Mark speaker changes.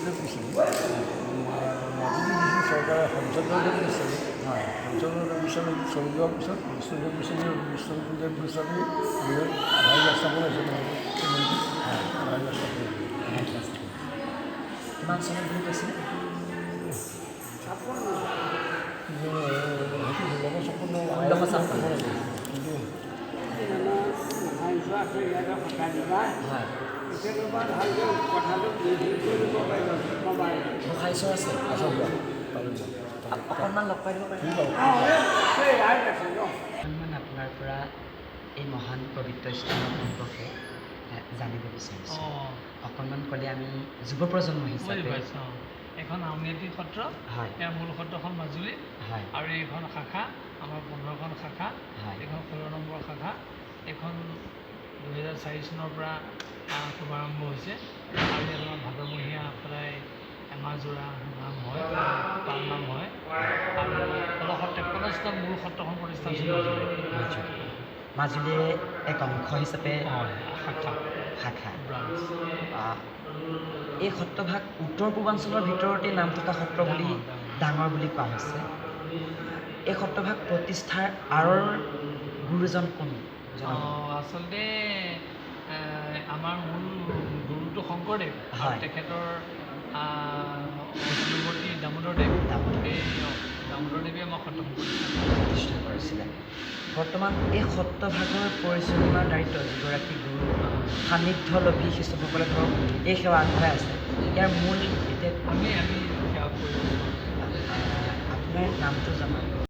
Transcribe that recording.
Speaker 1: বিশ্ববিদ্যালয় দিছিলোঁ মাজুলী যিখিনি চৰকাৰে সঞ্চালক দিছিলে সঞ্চালক বিশ্ববিদ্যালয় চলি যোৱাৰ পিছত বিশ্ববিদ্যালয় হিচাপে আধাৰ স্থাপন হৈছে আধাৰ স্থাপন
Speaker 2: কিমান চনত বুলি কৈছিল?
Speaker 1: কিন্তু
Speaker 2: গোসাঁইচৰ আছে অকণমান লগ পাই দিব পাৰিম আপোনাৰ পৰা এই মহান পবিত্ৰ স্থানৰ সম্পৰ্কে জানিব বিচাৰিছোঁ অকণমান ক'লে আমি যুৱ প্ৰজন্ম হিচাপে
Speaker 3: এখন আউনীআটী সত্ৰ ইয়াৰ মূল সত্ৰখন মাজুলী আৰু এইখন শাখা আমাৰ 15খন শাখা এইখন 16 নম্বৰ শাখা এইখন 2004 চনৰ পৰা শুভাৰম্ভ হৈছে আৰু ইয়াত আমাৰ ভাদমহীয়া সদায় এমাহজোৰা নাম হয় পাল নাম হয় আৰু 1653 মূল সত্ৰখন প্ৰতিষ্ঠা হৈছে
Speaker 2: মাজুলীৰ এক অংশ হিচাপে শাখা এই সত্ৰভাগ উত্তৰ পূৰ্বাঞ্চলৰ ভিতৰতে নাম থকা সত্ৰ বুলি ডাঙৰ বুলি কোৱা হৈছে এই সত্ৰভাগ প্ৰতিষ্ঠাৰ আঁৰৰ গুৰুজন কোন?
Speaker 3: আচলতে আমাৰ মূল গুৰুটো শংকৰদেৱ তেখেতৰ অনুবৰ্তী দামোদৰদেৱ এই দামোদৰদেৱে আমাক সত্ৰ
Speaker 2: প্ৰতিষ্ঠা কৰিছিলে বৰ্তমান এই সত্ৰভাগৰ পৰিচালনাৰ দায়িত্ব যিগৰাকী গুৰু সান্নিধ্য লভী শিশুসকলে ধৰক এই সেৱা আগবঢ়াই আছে ইয়াৰ মূল এতিয়া
Speaker 3: আমি সেৱা কৰি
Speaker 2: আপোনাৰ নামটো জনাব